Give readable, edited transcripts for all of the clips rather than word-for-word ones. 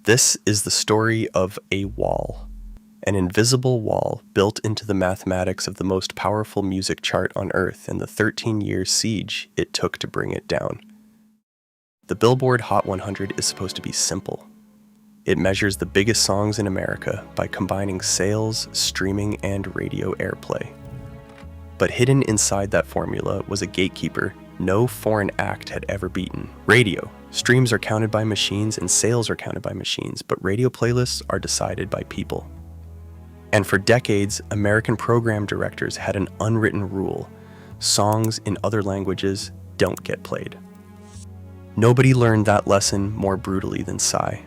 This is the story of a wall, an invisible wall built into the mathematics of the most powerful music chart on Earth and the 13-year siege it took to bring it down. The Billboard Hot 100 is supposed to be simple. It measures the biggest songs in America by combining sales, streaming, and radio airplay. But hidden inside that formula was a gatekeeper no foreign act had ever beaten: radio. Streams are counted by machines and sales are counted by machines, but radio playlists are decided by people. And for decades, American program directors had an unwritten rule: songs in other languages don't get played. Nobody learned that lesson more brutally than Psy.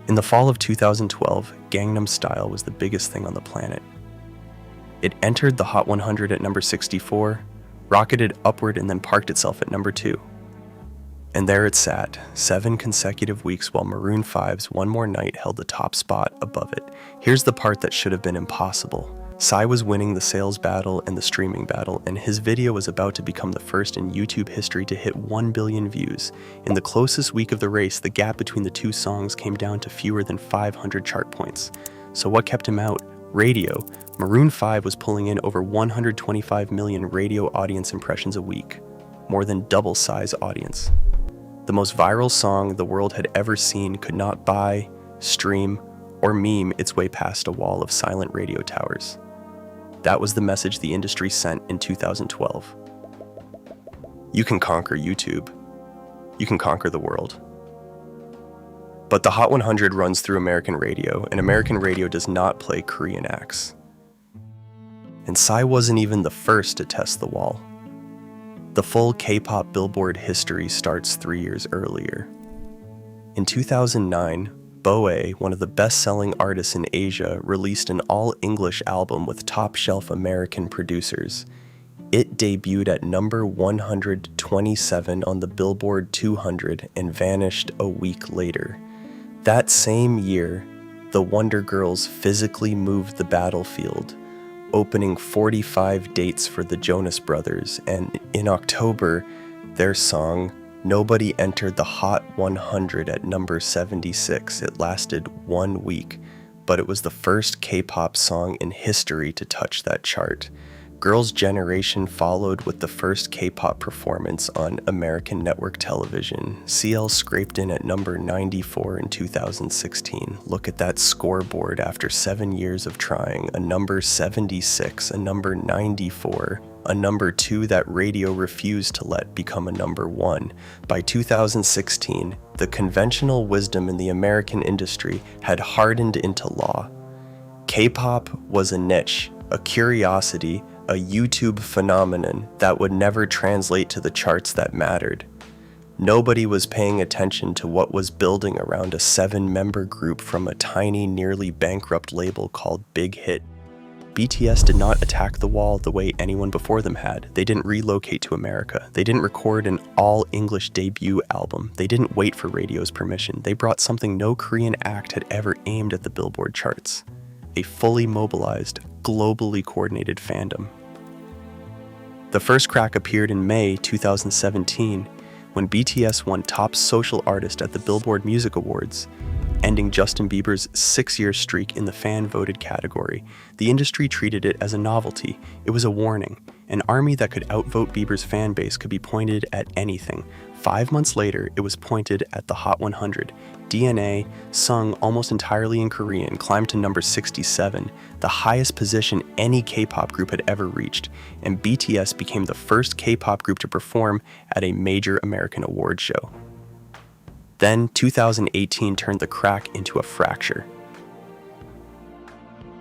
In the fall of 2012, Gangnam Style was the biggest thing on the planet. It entered the Hot 100 at number 64, rocketed upward, and then parked itself at number 2. And there it sat, 7 consecutive weeks while Maroon 5's One More Night held the top spot above it. Here's the part that should have been impossible. Psy was winning the sales battle and the streaming battle, and his video was about to become the first in YouTube history to hit 1 billion views. In the closest week of the race, the gap between the two songs came down to fewer than 500 chart points. So what kept him out? Radio. Maroon 5 was pulling in over 125 million radio audience impressions a week, more than double Psy's audience. The most viral song the world had ever seen could not buy, stream, or meme its way past a wall of silent radio towers. That was the message the industry sent in 2012. You can conquer YouTube. You can conquer the world. But the Hot 100 runs through American radio, and American radio does not play Korean acts. And Psy wasn't even the first to test the wall. The full K-pop Billboard history starts 3 years earlier. In 2009, Boe, one of the best-selling artists in Asia, released an all-English album with top-shelf American producers. It debuted at number 127 on the Billboard 200 and vanished a week later. That same year, the Wonder Girls physically moved the battlefield, opening 45 dates for the Jonas Brothers, and in October, their song Nobody entered the Hot 100 at number 76. It lasted 1 week, but it was the first K-pop song in history to touch that chart. Girls' Generation followed with the first K-pop performance on American network television. CL scraped in at number 94 in 2016. Look at that scoreboard after 7 years of trying. A number 76, a number 94, a number 2 that radio refused to let become a number 1. By 2016, the conventional wisdom in the American industry had hardened into law. K-pop was a niche, a curiosity, a YouTube phenomenon that would never translate to the charts that mattered. Nobody was paying attention to what was building around a 7-member group from a tiny, nearly bankrupt label called Big Hit. BTS did not attack the wall the way anyone before them had. They didn't relocate to America. They didn't record an all-English debut album. They didn't wait for radio's permission. They brought something no Korean act had ever aimed at the Billboard charts: a fully mobilized, globally coordinated fandom. The first crack appeared in May 2017 when BTS won Top Social Artist at the Billboard Music Awards, ending Justin Bieber's 6-year streak in the fan-voted category. The industry treated it as a novelty. It was a warning. An army that could outvote Bieber's fan base could be pointed at anything. 5 months later, it was pointed at the Hot 100. DNA, sung almost entirely in Korean, climbed to number 67, the highest position any K-pop group had ever reached, and BTS became the first K-pop group to perform at a major American award show. Then, 2018 turned the crack into a fracture.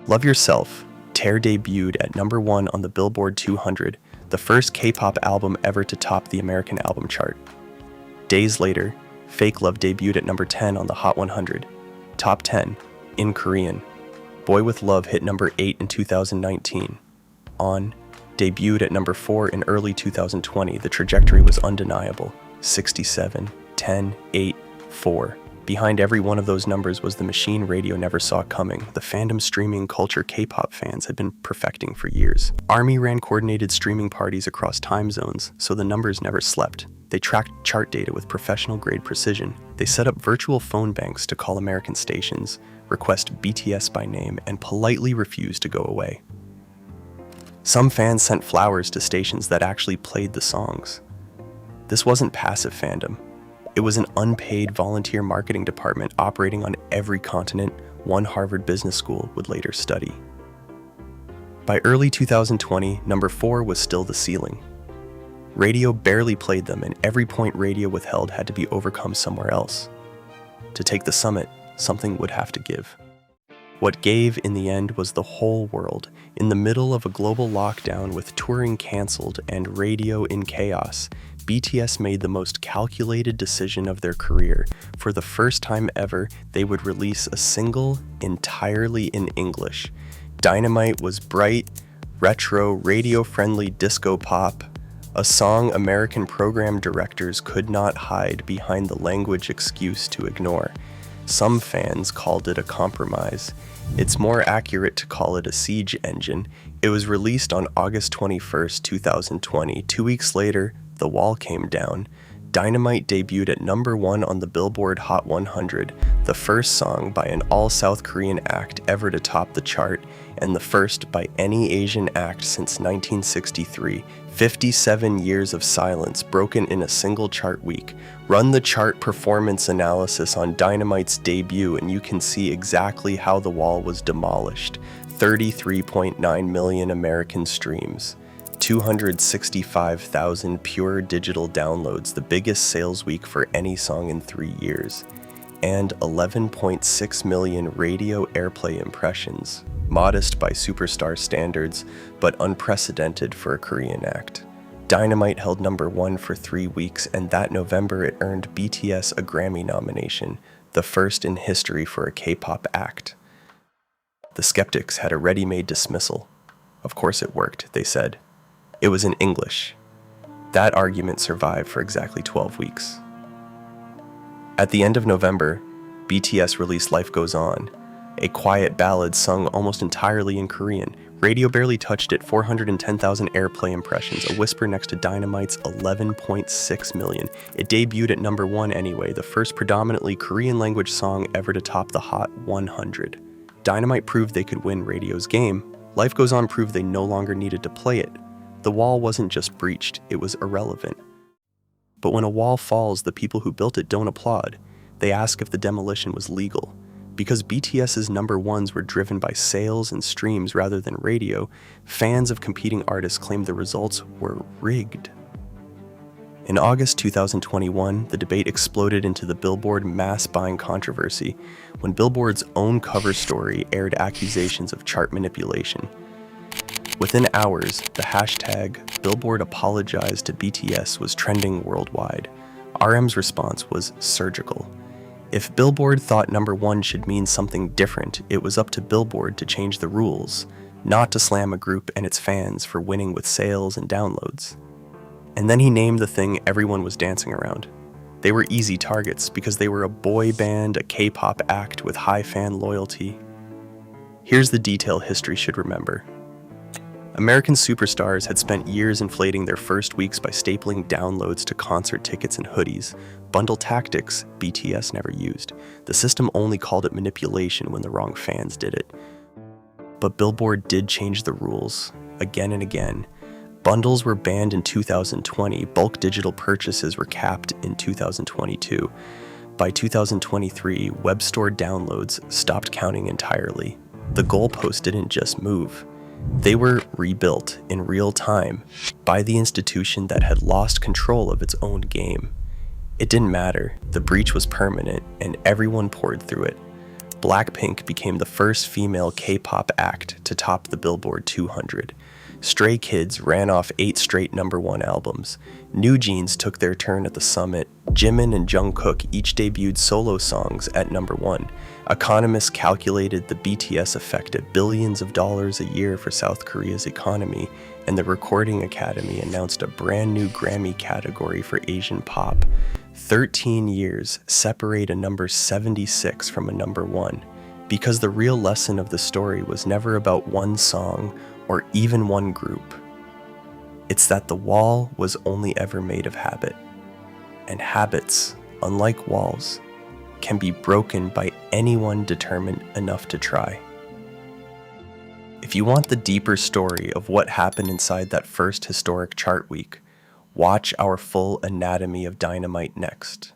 Love Yourself, Tear debuted at number 1 on the Billboard 200, the first K-pop album ever to top the American album chart. Days later, Fake Love debuted at number 10 on the Hot 100, top 10, in Korean. Boy With Love hit number 8 in 2019. On debuted at number 4 in early 2020. The trajectory was undeniable: 67, 10, 8, 4. Behind every one of those numbers was the machine radio never saw coming. The fandom streaming culture K-pop fans had been perfecting for years. ARMY ran coordinated streaming parties across time zones, so the numbers never slept. They tracked chart data with professional-grade precision. They set up virtual phone banks to call American stations, request BTS by name, and politely refuse to go away. Some fans sent flowers to stations that actually played the songs. This wasn't passive fandom. It was an unpaid volunteer marketing department operating on every continent one Harvard Business School would later study. By early 2020, number 4 was still the ceiling. Radio barely played them, and every point radio withheld had to be overcome somewhere else. To take the summit, something would have to give. What gave in the end was the whole world, in the middle of a global lockdown with touring canceled and radio in chaos. BTS made the most calculated decision of their career. For the first time ever, they would release a single entirely in English. Dynamite was bright, retro, radio-friendly disco pop, a song American program directors could not hide behind the language excuse to ignore. Some fans called it a compromise. It's more accurate to call it a siege engine. It was released on August 21st, 2020. 2 weeks later, the wall came down. Dynamite debuted at number 1 on the Billboard Hot 100, the first song by an all-South Korean act ever to top the chart, and the first by any Asian act since 1963. 57 years of silence broken in a single chart week. Run the chart performance analysis on Dynamite's debut and you can see exactly how the wall was demolished. 33.9 million American streams. 265,000 pure digital downloads, the biggest sales week for any song in 3 years, and 11.6 million radio airplay impressions, modest by superstar standards, but unprecedented for a Korean act. Dynamite held number 1 for 3 weeks, and that November it earned BTS a Grammy nomination, the first in history for a K-pop act. The skeptics had a ready-made dismissal. Of course it worked, they said. It was in English. That argument survived for exactly 12 weeks. At the end of November, BTS released Life Goes On, a quiet ballad sung almost entirely in Korean. Radio barely touched it, 410,000 airplay impressions, a whisper next to Dynamite's 11.6 million. It debuted at number 1 anyway, the first predominantly Korean language song ever to top the Hot 100. Dynamite proved they could win radio's game. Life Goes On proved they no longer needed to play it. The wall wasn't just breached, it was irrelevant. But when a wall falls, the people who built it don't applaud. They ask if the demolition was legal. Because BTS's number 1s were driven by sales and streams rather than radio, fans of competing artists claimed the results were rigged. In August 2021, the debate exploded into the Billboard mass buying controversy when Billboard's own cover story aired accusations of chart manipulation. Within hours, the hashtag Billboard apologized to BTS was trending worldwide. RM's response was surgical. If Billboard thought number 1 should mean something different, it was up to Billboard to change the rules, not to slam a group and its fans for winning with sales and downloads. And then he named the thing everyone was dancing around. They were easy targets because they were a boy band, a K-pop act with high fan loyalty. Here's the detail history should remember. American superstars had spent years inflating their first weeks by stapling downloads to concert tickets and hoodies, bundle tactics BTS never used. The system only called it manipulation when the wrong fans did it. But Billboard did change the rules, again and again. Bundles were banned in 2020, bulk digital purchases were capped in 2022. By 2023, web store downloads stopped counting entirely. The goalpost didn't just move. They were rebuilt in real time by the institution that had lost control of its own game. It didn't matter, the breach was permanent and everyone poured through it. BLACKPINK became the first female K-pop act to top the Billboard 200. Stray Kids ran off 8 straight number 1 albums. NewJeans took their turn at the summit. Jimin and Jungkook each debuted solo songs at number 1. Economists calculated the BTS affected billions of dollars a year for South Korea's economy, and the Recording Academy announced a brand new Grammy category for Asian pop. 13 years separate a number 76 from a number 1, because the real lesson of the story was never about one song or even one group. It's that the wall was only ever made of habit, and habits, unlike walls, can be broken by anyone determined enough to try. If you want the deeper story of what happened inside that first historic chart week, watch our full anatomy of Dynamite next.